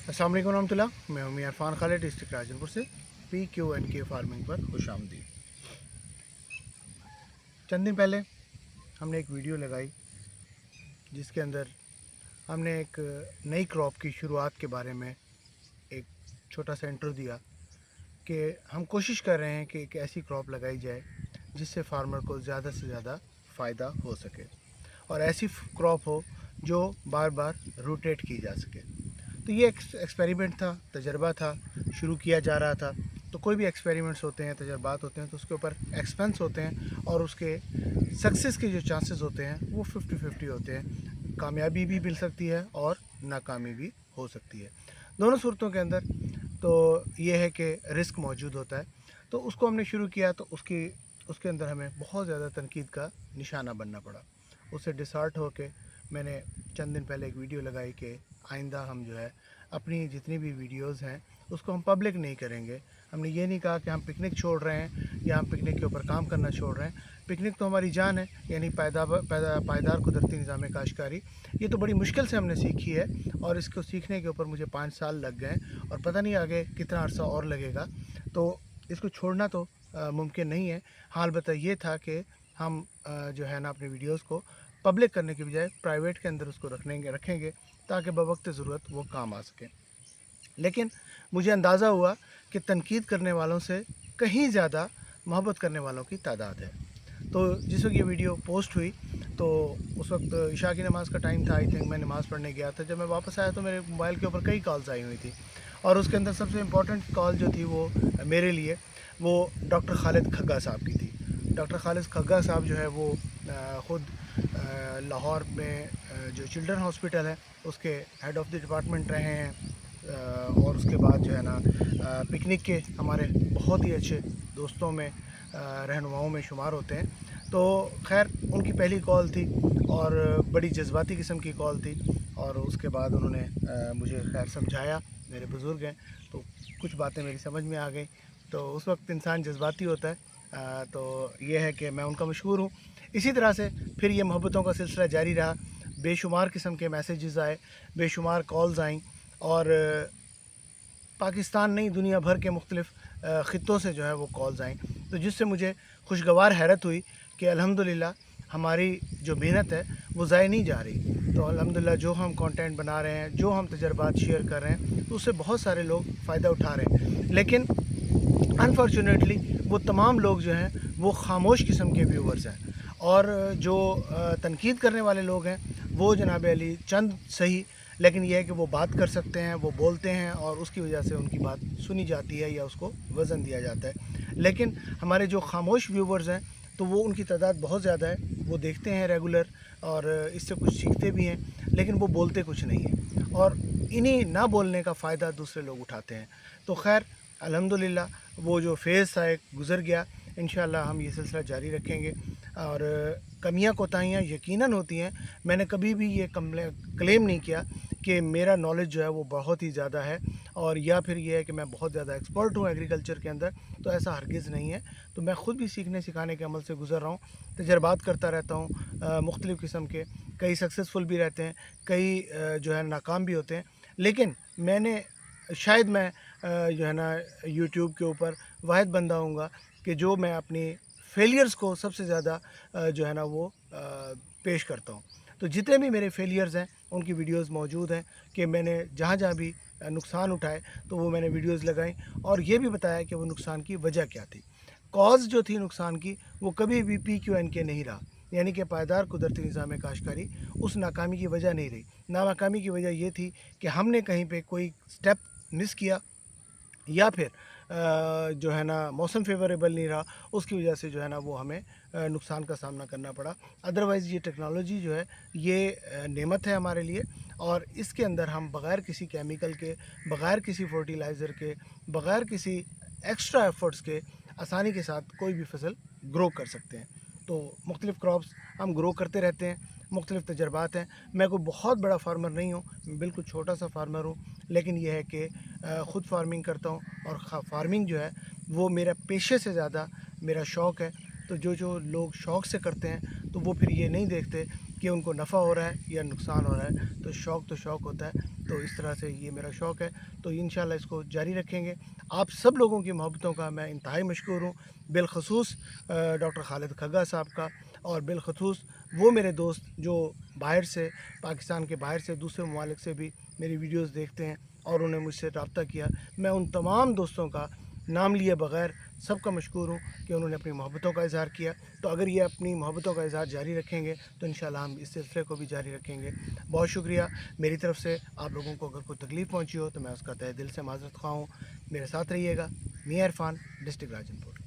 अस्सलाम वालेकुम रहमतुल्लाह। मैं हूं मियां इरफान खालिद डिस्ट्रिक्ट राजनपुर से। PQNK फार्मिंग पर खुशामदीद। चंद दिन पहले हमने एक वीडियो लगाई जिसके अंदर हमने एक नई क्रॉप की शुरुआत के बारे में एक छोटा सा इंट्रो दिया कि हम कोशिश कर रहे हैं कि एक ऐसी क्रॉप लगाई जाए जिससे फार्मर को ज़्यादा से ज़्यादा फ़ायदा हो सके और ऐसी क्रॉप हो जो बार बार रोटेट की जा सके। तो ये एक एक्सपेरिमेंट था, तजर्बा था, शुरू किया जा रहा था। तो कोई भी एक्सपेरिमेंट्स होते हैं, तजर्बात होते हैं, तो उसके ऊपर एक्सपेंस होते हैं और उसके सक्सेस के जो चांसेस होते हैं वो 50-50 होते हैं। कामयाबी भी मिल सकती है और नाकामी भी हो सकती है। दोनों सूरतों के अंदर तो ये है कि रिस्क मौजूद होता है। तो उसको हमने शुरू किया तो उसके अंदर हमें बहुत ज़्यादा तनकीद का निशाना बनना पड़ा। उससे डिसहार्ट होकर मैंने चंद दिन पहले एक वीडियो लगाई कि आइंदा हम जो है अपनी जितनी भी वीडियोस हैं उसको हम पब्लिक नहीं करेंगे। हमने ये नहीं कहा कि हम पिकनिक छोड़ रहे हैं या हम पिकनिक के ऊपर काम करना छोड़ रहे हैं। पिकनिक तो हमारी जान है, यानी पायदार कुदरती निज़ाम काश्तकारी। ये तो बड़ी मुश्किल से हमने सीखी है और इसको सीखने के ऊपर मुझे 5 साल लग गए और पता नहीं आगे कितना अरसा और लगेगा। तो इसको छोड़ना तो मुमकिन नहीं है। हाल बता ये था कि हम जो है ना अपनी वीडियोस को पब्लिक करने के बजाय प्राइवेट के अंदर उसको रखेंगे ताकि बवक्त ज़रूरत वो काम आ सके। लेकिन मुझे अंदाज़ा हुआ कि तनकीद करने वालों से कहीं ज़्यादा मोहब्बत करने वालों की तादाद है। तो जिस वक्त ये वीडियो पोस्ट हुई तो उस वक्त इशा की नमाज़ का टाइम था। आई थिंक मैं नमाज़ पढ़ने गया था। जब मैं वापस आया तो मेरे मोबाइल के ऊपर कई कॉल्स आई हुई थी और उसके अंदर सबसे इम्पोर्टेंट कॉल जो थी वो मेरे लिए वो डॉक्टर खालिद खग्गा साहब की थी। डॉक्टर खालिद खग्गा साहब जो है वो ख़ुद लाहौर में जो चिल्ड्रन हॉस्पिटल है उसके हेड ऑफ़ द डिपार्टमेंट रहे हैं और उसके बाद जो है ना पिकनिक के हमारे बहुत ही अच्छे दोस्तों में रहनुमाओं में शुमार होते हैं। तो खैर उनकी पहली कॉल थी और बड़ी जज्बाती किस्म की कॉल थी और उसके बाद उन्होंने मुझे खैर समझाया। मेरे बुज़ुर्ग हैं तो कुछ बातें मेरी समझ में आ गई। तो उस वक्त इंसान जज्बाती होता है। तो ये है कि मैं उनका मशहूर हूँ। इसी तरह से फिर ये मोहब्बतों का सिलसिला जारी रहा। बेशुमार किस्म के मैसेजेस आए, बेशुमार कॉल्स आईं और पाकिस्तान नहीं दुनिया भर के मुख्तलिफ़ ख़ित्तों से जो है वो कॉल्स आईं। तो जिससे मुझे खुशगवार हैरत हुई कि अल्हम्दुलिल्लाह हमारी जो मेहनत है वो ज़ाय नहीं जा रही। तो अल्हम्दुलिल्लाह जो हम कंटेंट बना रहे हैं, जो हम तजर्बात शेयर कर रहे हैं तो उससे बहुत सारे लोग फ़ायदा उठा रहे हैं। लेकिन अनफॉर्चुनेटली वो तमाम लोग जो हैं वो ख़ामोश किस्म के व्यूवर्स हैं और जो तनकीद करने वाले लोग हैं वो जनाब अली चंद सही, लेकिन यह है कि वो बात कर सकते हैं, वो बोलते हैं और उसकी वजह से उनकी बात सुनी जाती है या उसको वज़न दिया जाता है। लेकिन हमारे जो ख़ामोश व्यूवर्स हैं तो वो उनकी तादाद बहुत ज़्यादा है। वो देखते हैं रेगुलर और इससे कुछ सीखते भी हैं, लेकिन वो बोलते कुछ नहीं हैं और इन्हीं ना बोलने का फ़ायदा दूसरे लोग उठाते हैं। तो खैर अल्हम्दुलिल्लाह वो जो फ़ेज़ था एक गुज़र गया। इंशाअल्लाह हम ये सिलसिला जारी रखेंगे और कमियां कोताहियां यकीनन होती हैं। मैंने कभी भी ये क्लेम नहीं किया कि मेरा नॉलेज जो है वो बहुत ही ज़्यादा है और या फिर ये है कि मैं बहुत ज़्यादा एक्सपर्ट हूँ एग्रीकल्चर के अंदर। तो ऐसा हरगिज़ नहीं है। तो मैं ख़ुद भी सीखने सिखाने के अमल से गुज़र रहा हूँ, तजर्बात करता रहता हूँ मुख्तलिफ़ किस्म के। कई सक्सेसफुल भी रहते हैं, कई जो है नाकाम भी होते हैं। लेकिन मैंने शायद मैं जो है ना यूट्यूब के ऊपर वाहिद बंदा हूँगा कि जो मैं अपनी फेलियर्स को सबसे ज़्यादा जो है ना वो पेश करता हूँ। तो जितने भी मेरे फेलियर्स हैं उनकी वीडियोस मौजूद हैं कि मैंने जहाँ जहाँ भी नुकसान उठाए तो वो मैंने वीडियोस लगाई और ये भी बताया कि वो नुकसान की वजह क्या थी। कॉज जो थी नुकसान की वो कभी भी PQNK नहीं रहा, यानी कि पायदार कुदरती निज़ाम काश्तकारी उस नाकामी की वजह नहीं रही। नाकामी की वजह ये थी कि हमने कहीं पे कोई स्टेप मिस किया या फिर जो है ना मौसम फेवरेबल नहीं रहा, उसकी वजह से जो है ना वो हमें नुकसान का सामना करना पड़ा। अदरवाइज़ ये टेक्नोलॉजी जो है ये नेमत है हमारे लिए और इसके अंदर हम बग़ैर किसी केमिकल के, बग़ैर किसी फर्टिलाइज़र के, बग़ैर किसी एक्स्ट्रा एफ़र्ट्स के आसानी के साथ कोई भी फसल ग्रो कर सकते हैं। तो मुख्तलिफ़ क्रॉप्स हम ग्रो करते रहते हैं, मुख्तलिफ़ तजर्बात हैं। मैं कोई बहुत बड़ा फार्मर नहीं हूँ, मैं बिल्कुल छोटा सा फार्मर हूँ, लेकिन यह है कि ख़ुद फार्मिंग करता हूँ और फार्मिंग जो है वो मेरा पेशे से ज़्यादा मेरा शौक़ है। तो जो लोग शौक़ से करते हैं तो वो फिर ये नहीं देखते कि उनको नफ़ा हो रहा है या नुकसान हो रहा है। तो शौक़ होता है, तो इस तरह से ये मेरा शौक़ है, तो इंशाल्लाह इसको जारी रखेंगे। आप सब लोगों की मोहब्बतों का मैं इंतहाई मशकूर हूँ, बिलख़ुसूस डॉक्टर खालिद खग्गा साहब का, और बिलख़ुसूस वो मेरे दोस्त जो बाहर से, पाकिस्तान के बाहर से, दूसरे ममालिक से भी मेरी वीडियोज़ देखते हैं और उन्हें मुझसे रब्ता किया। मैं उन तमाम दोस्तों का नाम लिए बग़ैर सबका मशकूर हूँ कि उन्होंने अपनी मोहब्बतों का इज़हार किया। तो अगर ये अपनी मोहब्बतों का इज़हार जारी रखेंगे तो इंशाल्लाह हम इस सिलसिले को भी जारी रखेंगे। बहुत शुक्रिया मेरी तरफ़ से। आप लोगों को अगर कोई तकलीफ़ पहुँची हो तो मैं उसका तहे दिल से माज़रत ख़्वाह हूँ। मेरे साथ रहिएगा। मियां इरफान, डिस्ट्रिक्ट राजनपुर।